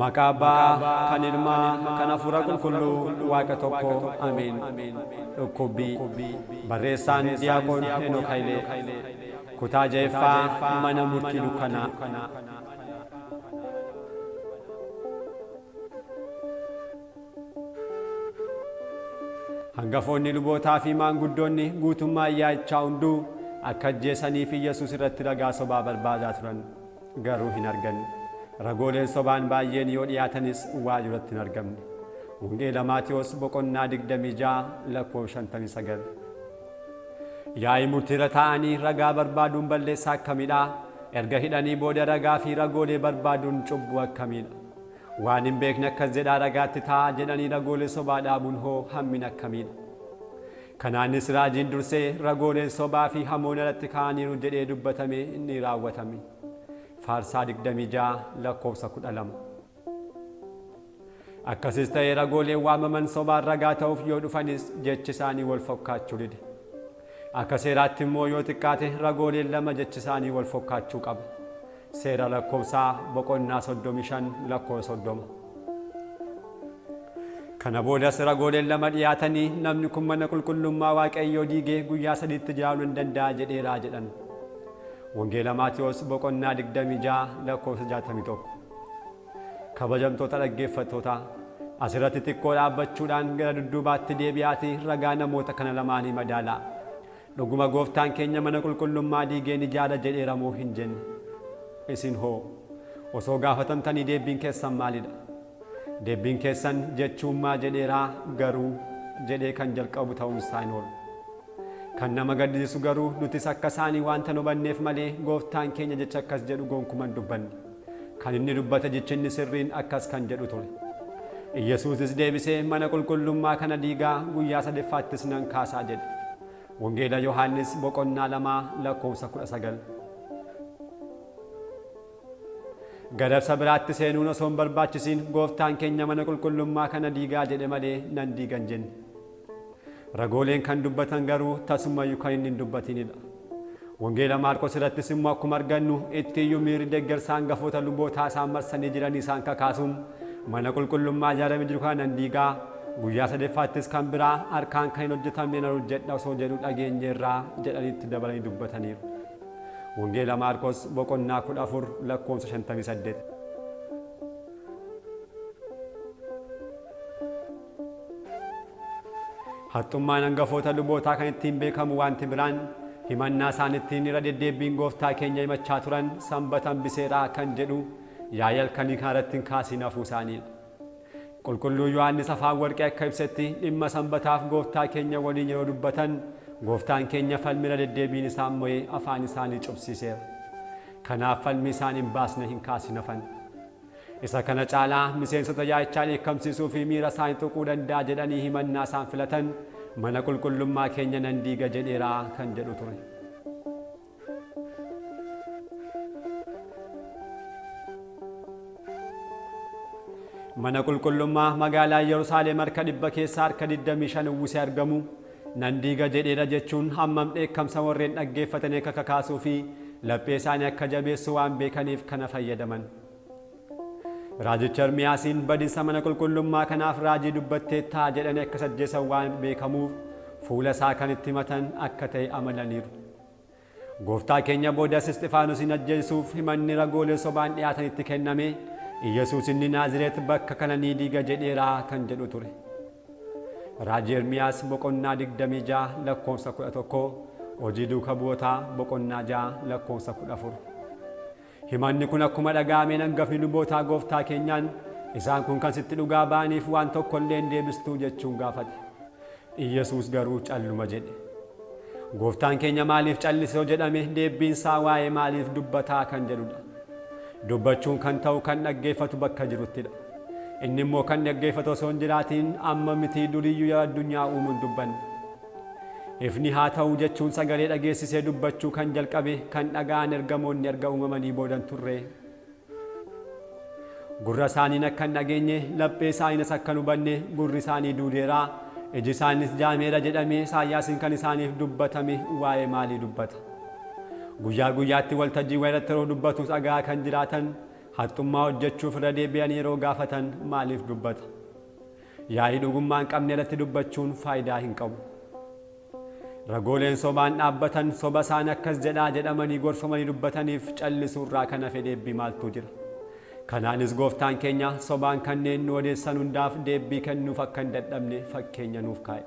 Maqaa Abbaa, kan Ilmaa, kan Hafuura Qulqulluu, Waaqa tokko. Ameen. Dhukkubbii. Barreessaan Diyaaqoon Henook Hayilee. Kutaa Jahaffaa mana murtii Dukkanaa. Hangafoonni lubootaa fi manguddoonni guutummaa yaa'iichaa hunduu akka ajjeesaniif Iyyesuus irratti ragaa sobaa barbaadaa turan, garuu hin arganne. Ragooleen sobaan baay'een yoo dhiyaatanis waayyuu irratti hin argamne. Wangeela Maatiyos boqonnaa 26:59. Yaa'ii murtii irra taa'anii ragaa barbaaduun balleessaa akkamiidha? Erga hidhanii booda ragaa fi ragoolee barbaaduun cubbuu akkamiidha? Waan hin beekne akkas jedhaa ragaatti taa'aa jedhanii ragoolee sobaa dhaabuun hoo hammina akkamiidha? Kanaanis raajiin dursee ragooleen sobaa fi hamoon irratti ka'aniiru jedhee dubbatame inni raawwatame. Faarsaa 26:12. Akkasis ta'ee ragooleen waamaman sobaan ragaa ta'uuf yoo dhufanis jechi isaanii wal fakkaachuu dide. Akka seeraatti immoo yoo xiqqaate ragooleen 2 jechi isaanii wal fakkaachuu qaba. Seera lakkoofsaa boqonnaa 35:30. Kana boodas ragooleen 2 dhiyaatanii namni kun mana qulqullummaa Waaqayyoo diigee guyyaa 3tti jiraachuu hin danda'a jedheeraa jedhan. Wangeela Maatiyos boqonnaa 26:61. Kabajamtoota dhaggeeffattoota, asirratti xiqqoo dhaabbachuudhaan gara dudduubaatti deebi'aatii ragaa namoota kana lamaanii madaalaa. Dhuguma gooftaan keenya mana qulqullummaa diigee ni ijaara jedheera moo hin jenne? Isin hoo osoo gaafatamtanii deebiin keessan maalidha? Deebiin keessan jechuummaa jedheeraa garuu jedhee kan jalqabu ta'uunsaa hin oolu. Kan nama gaddisiisu garuu nutis akka isaanii wanta nu hubanneef malee gooftaan keenya jecha akkas jedhu gonkumaa hin dubbanne. Kan inni dubbate jechi inni sirriin akkas kan jedhu ture. Iyyesuusis deebisee mana qulqullummaa kana diigaa guyyaa 3ffaattis nan kaasaa jedhe. Wangeela Yohaannis boqonnaa 2:19. Gadabsa biraatti seenuun osoo hin barbaachisiin gooftaan keenya mana qulqullummaa kana diigaa jedhe malee nan diigan jenne. Ragooleen kan dubbatan garuu tasumayyuu kan inni hin dubbatinidha. Wangeela Maarqos irrattis immoo akkuma argannu ittiiyyuu miirri deeggarsa hangafoota lubootaa isaan marsanii jiranii isaan kakaasuun mana qulqullummaa ijaaramee jiru kana nan diigaa guyyaa 3ffaattis kan biraa harkaan kan hin hojjetamne nan hojjedha osoo jedhu dhageenyeerraa jedhaniitti dabalanii dubbataniiru. Wangeela Maarqos boqonnaa 14:58. Haxxummaan hangafoota lubootaa kan ittiin beekamu wanti biraan himannaa isaan ittiin irra deddeebiin gooftaa keenya himachaa turan sanbata biseeraa kan jedhu yaa'ii halkanii kanarratti hin kaasiin hafuu isaaniidha. Qulqulluu Yohaannis afaan warqee akka ibsetti dhimma sanbataaf gooftaa keenya waliin yeroo dubbatan gooftaan keenya falmi irra deddeebiin isaan mo'ee afaan isaanii cubsiiseera. Kanaaf falmi isaan hin baasne hin kaasiin hafan. Isa kana caalaa miseensota yaa'ichaa dheekkamsiisuu fi miira isaanii tuquu danda'a jedhanii himannaa isaan filatan mana qulqullummaa keenya nan diiga jedheeraa kan jedhu ture. Mana qulqullummaa magaalaa Yerusaalem harka 100 keessaa harka 25 uwwisee argamu nan diiga jedheera jechuun hammam dheekkamsa warreen dhaggeeffatan akka kakaasuu fi laphee isaanii akka jabeessu waan beekaniif kana fayyadaman. Raajicha Ermiyaasiin badiinsa mana qulqullummaa kanaaf raajii dubbatteettaa jedhanii akka ajjeesan waan beekamuuf fuula isaa kan itti himatan akka ta'e amananiiru. Gooftaa keenya boodas Isxifaanosin ajjeesuuf himanni ragoolee sobaan dhiyaatanitti kenname. Iyyesuus inni Naazireet bakka kana ni diiga jedheeraa kan jedhu ture. Raajii Ermiyaas boqonnaa 26:11. Hojii duuka bu'ootaa boqonnaa 6:14. Himanni kun akkuma dhaga'ameen hangafni lubootaa gooftaa keenyaan isaan kun kan sitti dhugaa ba'aniif waan tokko illee hin deebistuu jechuun gaafate. Iyyesuus garuu calluma jedhe. Gooftaan keenya maaliif callisee jedhame deebiin isaa waa'ee maaliif dubbataa kan jedhudha. Dubbachuun kan ta'u kan dhaggeeffatu bakka jiruttidha. Inni immoo kan dhaggeeffatu osoo hin jiraatiin amma miti duriyyuu addunyaa uumuun dubbanne. Ifni haa ta'u jechuun sagalee dhageessisee dubbachuu kan jalqabe kan dhaga'an ergamoonni erga uumamanii boodan turre. Gurra isaaniin akka hin dhageenye laphee isaaniinis akka hin hubanne gurri isaanii duudeeraa iji isaaniis jaameera jedhamee Isaayyaasiin kan isaaniif dubbatame waa'ee maalii dubbata? Guyyaa guyyaatti waltajjii irratti yeroo dubbatu dhagaa kan jiraatan haxxummaa hojjechuuf irra deebi'anii yeroo gaafatan maaliif dubbata? Yaa'ii dhugummaan qabne irratti dubbachuun faayidaa hin qabu. Ragooleen sobaan dhaabbatan soba isaan akkas jedhaa jedhamanii gorfamanii dubbataniif callisuu irraa kan hafe deebii maaltu jira? Kanaanis gooftaan keenya sobaan kanneen nu odeessan hundaaf deebii kennuuf akka hin dadhabne fakkeenya nuuf kaa'e.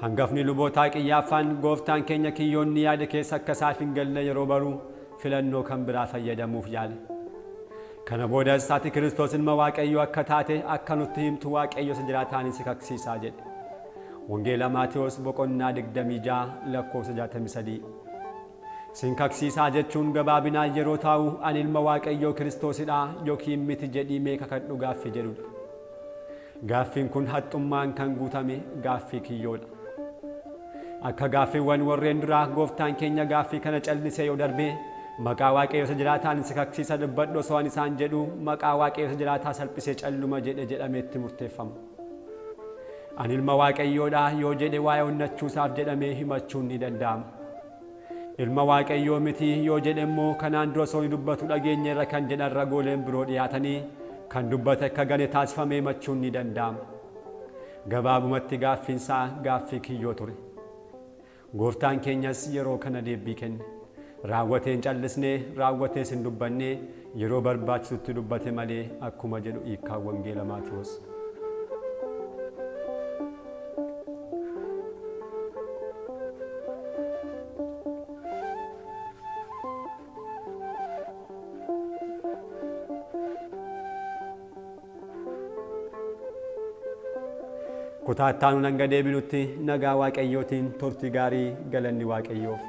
Hangafni lubootaa qiyyaaffaan gooftaan keenya kiyyoonni yaada keessa akka isaaf hin galle yeroo baruu filannoo kan biraa fayyadamuuf yaale. Kana boodas ati Kiristoos ilma Waaqayyoo akka taate akka nutti himtu Waaqayyo isa jiraataanis si kaksiisaa jedhe. Wangeela Maatewos boqonnaa 26 lakkoofsa 63. Sin kaksiisaa jechuun gabaabinaan yeroo taa'u ani ilma Waaqayyoo Kiristoosidha yookiin miti jedhii mee kakadhu gaaffii jedhudha. Gaaffiin kun haxxummaan kan guutame gaaffii kiyyoodha. Akka gaaffiiwwan warreen duraa gooftaan keenya gaaffii kana callisee yoo darbee maqaa Waaqayyoo isa jiraataan si kaksiisa dubbadhu osoo ani isaan jedhu maqaa Waaqayyoo isa jiraataa salphisee calluma jedhameetti murteeffama. Ani ilma Waaqayyoodha yoo jedhe waa'ee onnachuusaaf jedhamee himachuun ni danda'ama. Ilma Waaqayyoo miti yoo jedhe immoo kanaan dura osoo dubbatu dhageenya irra kan jedhan ragooleen biroo dhiyaatanii kan dubbate akka gane taasifamee himachuun ni danda'ama. Gabaabumatti gaaffiinsaa gaaffii kiyyoo ture. Gooftaan keenyas yeroo kana deebii kenne. Raawwateen callisnee raawwatees hin dubbannee yeroo barbaachisutti dubbate malee akkuma jedhu hiikkaan wangeela Maatewos. Kutaa itti aanu hanga deebinutti nagaa Waaqayyootiin turtii gaarii galanni Waaqayyoof.